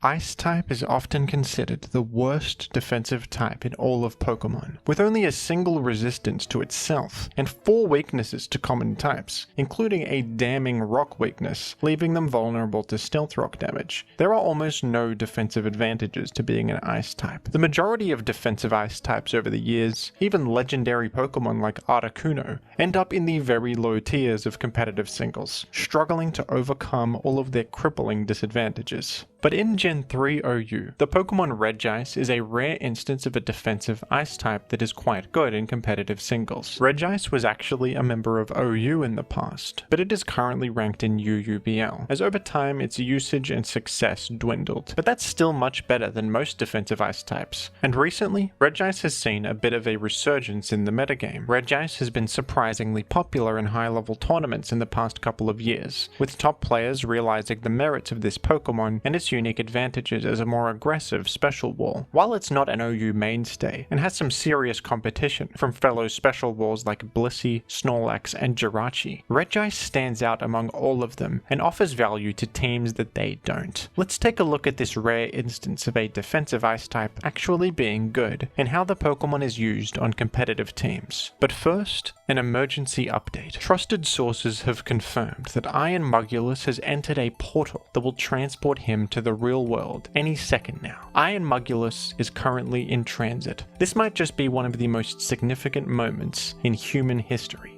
Ice type is often considered the worst defensive type in all of Pokemon, with only a single resistance to itself and 4 weaknesses to common types, including a damning rock weakness, leaving them vulnerable to stealth rock damage. There are almost no defensive advantages to being an ice type. The majority of defensive ice types over the years, even legendary Pokemon like Articuno, end up in the very low tiers of competitive singles, struggling to overcome all of their crippling disadvantages. But in Gen 3 OU, the Pokemon Regice is a rare instance of a defensive ice type that is quite good in competitive singles. Regice was actually a member of OU in the past, but it is currently ranked in UUBL, as over time its usage and success dwindled. But that's still much better than most defensive ice types, and recently, Regice has seen a bit of a resurgence in the metagame. Regice has been surprisingly popular in high-level tournaments in the past couple of years, with top players realizing the merits of this Pokemon and its unique advantages as a more aggressive special wall. While it's not an OU mainstay, and has some serious competition from fellow special walls like Blissey, Snorlax, and Jirachi, Regice stands out among all of them and offers value to teams that they don't. Let's take a look at this rare instance of a defensive ice type actually being good, and how the Pokemon is used on competitive teams. But first, an emergency update. Trusted sources have confirmed that Iron Mugulis has entered a portal that will transport him to the real world any second now. Iron Mugulis is currently in transit. This might just be one of the most significant moments in human history.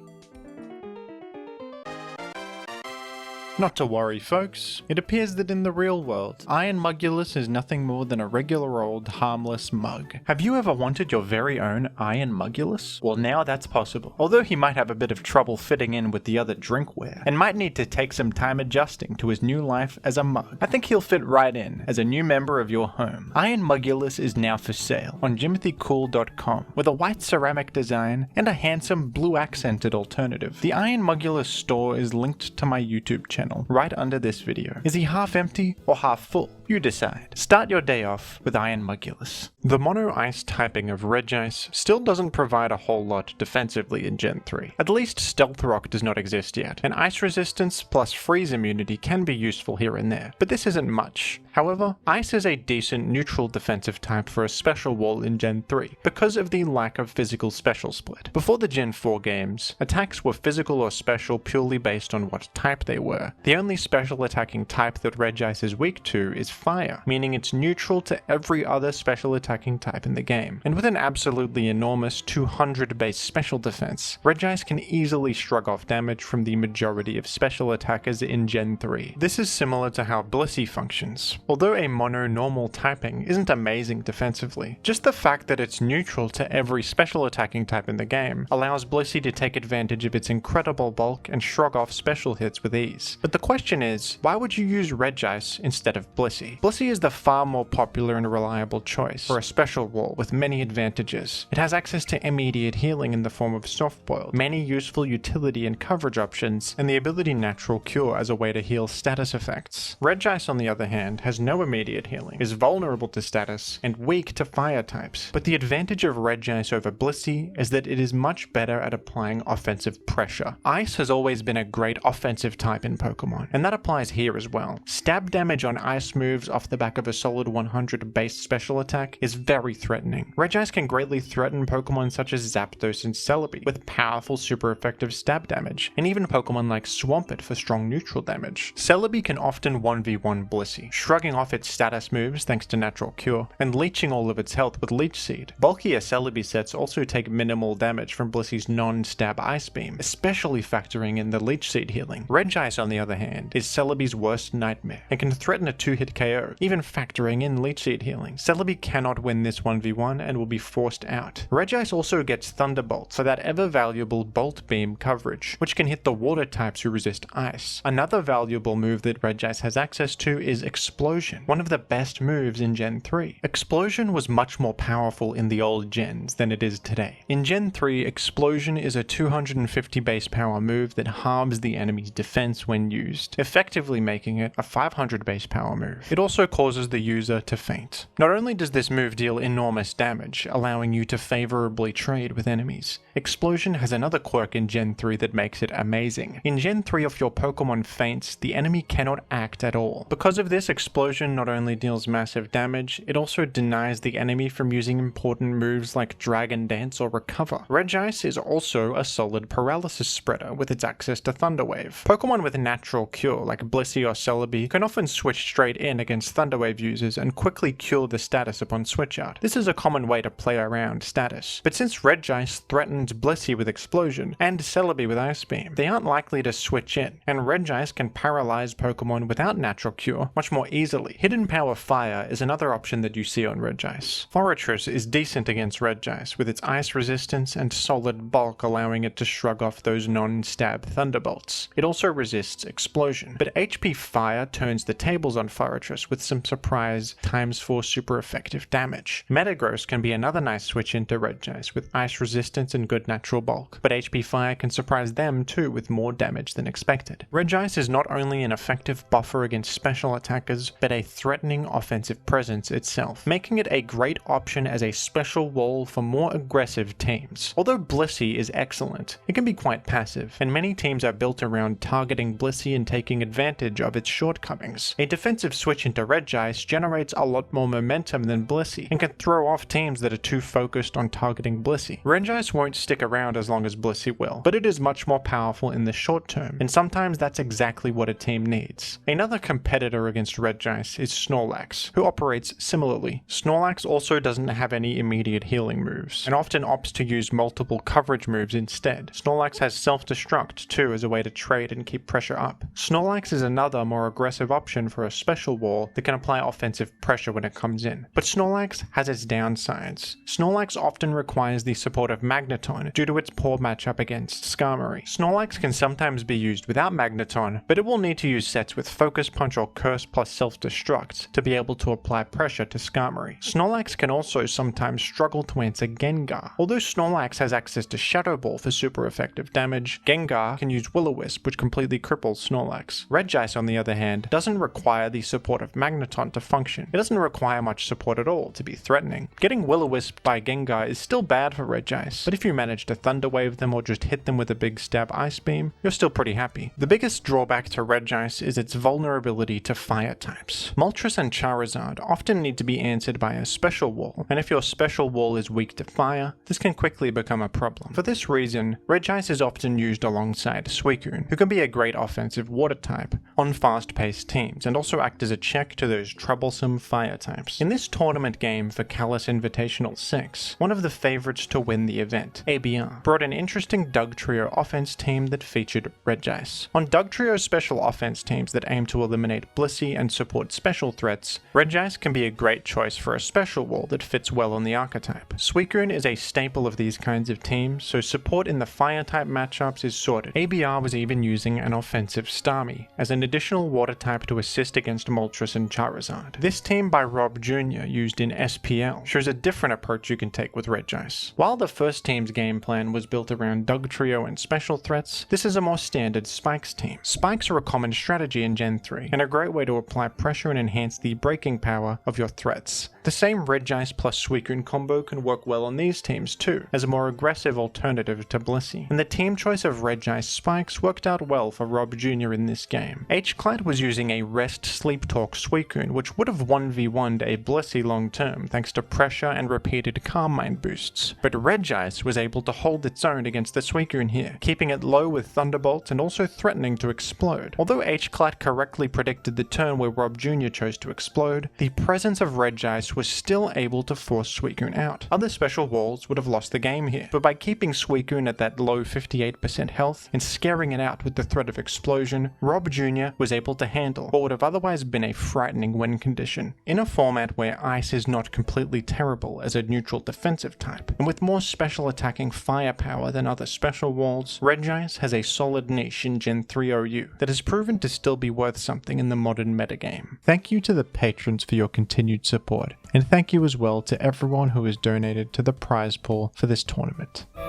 Not to worry folks, it appears that in the real world, Iron Mugulis is nothing more than a regular old harmless mug. Have you ever wanted your very own Iron Mugulis? Well, now that's possible. Although he might have a bit of trouble fitting in with the other drinkware, and might need to take some time adjusting to his new life as a mug, I think he'll fit right in as a new member of your home. Iron Mugulis is now for sale on JimCool.com with a white ceramic design and a handsome blue accented alternative. The Iron Mugulis store is linked to my YouTube channel right under this video. Is he half empty or half full? You decide. Start your day off with Iron Mugulis. The mono ice typing of Regice still doesn't provide a whole lot defensively in Gen 3. At least Stealth Rock does not exist yet, and ice resistance plus freeze immunity can be useful here and there, but this isn't much. However, ice is a decent neutral defensive type for a special wall in Gen 3 because of the lack of physical special split. Before the Gen 4 games, attacks were physical or special purely based on what type they were. The only special attacking type that Regice is weak to is fire, meaning it's neutral to every other special attacking type in the game. And with an absolutely enormous 200 base special defense, Regice can easily shrug off damage from the majority of special attackers in Gen 3. This is similar to how Blissey functions. Although a mono normal typing isn't amazing defensively, just the fact that it's neutral to every special attacking type in the game allows Blissey to take advantage of its incredible bulk and shrug off special hits with ease. But the question is, why would you use Regice instead of Blissey? Blissey is the far more popular and reliable choice for a special wall with many advantages. It has access to immediate healing in the form of Soft Boiled, many useful utility and coverage options, and the ability Natural Cure as a way to heal status effects. Regice, on the other hand, has no immediate healing, is vulnerable to status, and weak to fire types. But the advantage of Regice over Blissey is that it is much better at applying offensive pressure. Ice has always been a great offensive type in Pokemon, and that applies here as well. Stab damage on ice moves off the back of a solid 100 base special attack is very threatening. Regice can greatly threaten Pokemon such as Zapdos and Celebi with powerful super effective stab damage, and even Pokemon like Swampert for strong neutral damage. Celebi can often 1v1 Blissey, shrugging off its status moves thanks to Natural Cure, and leeching all of its health with Leech Seed. Bulkier Celebi sets also take minimal damage from Blissey's non-stab Ice Beam, especially factoring in the Leech Seed healing. Regice, on the other hand, is Celebi's worst nightmare, and can threaten a 2-hit KO, even factoring in Leech Seed healing. Celebi cannot win this 1v1 and will be forced out. Regice also gets Thunderbolt for that ever valuable Bolt Beam coverage, which can hit the water types who resist ice. Another valuable move that Regice has access to is Explosion, one of the best moves in Gen 3. Explosion was much more powerful in the old gens than it is today. In Gen 3, Explosion is a 250 base power move that halves the enemy's defense when used, effectively making it a 500 base power move. It also causes the user to faint. Not only does this move deal enormous damage, allowing you to favorably trade with enemies, Explosion has another quirk in Gen 3 that makes it amazing. In Gen 3, if your Pokemon faints, the enemy cannot act at all. Because of this, Explosion Explosion not only deals massive damage, it also denies the enemy from using important moves like Dragon Dance or Recover. Regice is also a solid paralysis spreader with its access to Thunder Wave. Pokemon with Natural Cure like Blissey or Celebi can often switch straight in against Thunder Wave users and quickly cure the status upon switch out. This is a common way to play around status, but since Regice threatens Blissey with Explosion and Celebi with Ice Beam, they aren't likely to switch in, and Regice can paralyze Pokemon without Natural Cure much more easily. Hidden Power Fire is another option that you see on Regice. Forretress is decent against Regice with its ice resistance and solid bulk, allowing it to shrug off those non-stab thunderbolts. It also resists Explosion, but HP Fire turns the tables on Forretress with some surprise ×4 super effective damage. Metagross can be another nice switch into Regice with ice resistance and good natural bulk, but HP Fire can surprise them too with more damage than expected. Regice is not only an effective buffer against special attackers, but a threatening offensive presence itself, making it a great option as a special wall for more aggressive teams. Although Blissey is excellent, it can be quite passive, and many teams are built around targeting Blissey and taking advantage of its shortcomings. A defensive switch into Regice generates a lot more momentum than Blissey, and can throw off teams that are too focused on targeting Blissey. Regice won't stick around as long as Blissey will, but it is much more powerful in the short term, and sometimes that's exactly what a team needs. Another competitor against Regice is Snorlax, who operates similarly. Snorlax also doesn't have any immediate healing moves, and often opts to use multiple coverage moves instead. Snorlax has self-destruct too as a way to trade and keep pressure up. Snorlax is another more aggressive option for a special wall that can apply offensive pressure when it comes in. But Snorlax has its downsides. Snorlax often requires the support of Magneton due to its poor matchup against Skarmory. Snorlax can sometimes be used without Magneton, but it will need to use sets with Focus Punch or Curse plus self-destruct to be able to apply pressure to Skarmory. Snorlax can also sometimes struggle to answer Gengar. Although Snorlax has access to Shadow Ball for super effective damage, Gengar can use Will-O-Wisp, which completely cripples Snorlax. Regice, on the other hand, doesn't require the support of Magneton to function. It doesn't require much support at all to be threatening. Getting Will-O-Wisp by Gengar is still bad for Regice, but if you manage to Thunder Wave them or just hit them with a big stab Ice Beam, you're still pretty happy. The biggest drawback to Regice is its vulnerability to fire types. Moltres and Charizard often need to be answered by a special wall, and if your special wall is weak to fire, this can quickly become a problem. For this reason, Regice is often used alongside Suicune, who can be a great offensive water type on fast-paced teams, and also act as a check to those troublesome fire types. In this tournament game for Kalos Invitational 6, one of the favorites to win the event, ABR, brought an interesting Dugtrio offense team that featured Regice. On Dugtrio's special offense teams that aim to eliminate Blissey and support special threats, Regice can be a great choice for a special wall that fits well on the archetype. Suicune is a staple of these kinds of teams, so support in the fire type matchups is sorted. ABR was even using an offensive Starmie as an additional water type to assist against Moltres and Charizard. This team by Rob Jr. used in SPL shows a different approach you can take with Regice. While the first team's game plan was built around Dugtrio and special threats, this is a more standard Spikes team. Spikes are a common strategy in Gen 3, and a great way to apply pressure and enhance the breaking power of your threats. The same Regice plus Suicune combo can work well on these teams too, as a more aggressive alternative to Blissey. And the team choice of Regice Spikes worked out well for Rob Jr. in this game. H-Clad was using a Rest Sleep Talk Suicune, which would have 1v1'd a Blissey long term thanks to pressure and repeated Calm Mind boosts. But Regice was able to hold its own against the Suicune here, keeping it low with Thunderbolt and also threatening to explode. Although H-Clad correctly predicted the turn where Rob Jr. chose to explode, the presence of Regice was still able to force Suicune out. Other special walls would have lost the game here, but by keeping Suicune at that low 58% health and scaring it out with the threat of explosion, Rob Jr. was able to handle what would have otherwise been a frightening win condition. In a format where Ice is not completely terrible as a neutral defensive type, and with more special attacking firepower than other special walls, Regice has a solid niche in Gen 3 OU that has proven to still be worth something in the modern metagame. Thank you to the patrons for your continued support, and thank you as well to everyone who has donated to the prize pool for this tournament. Whoa!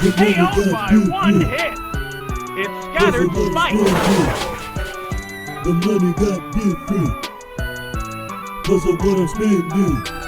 KO by one hit! It's scattered spikes! The money got different, 'cause of what I'm spending.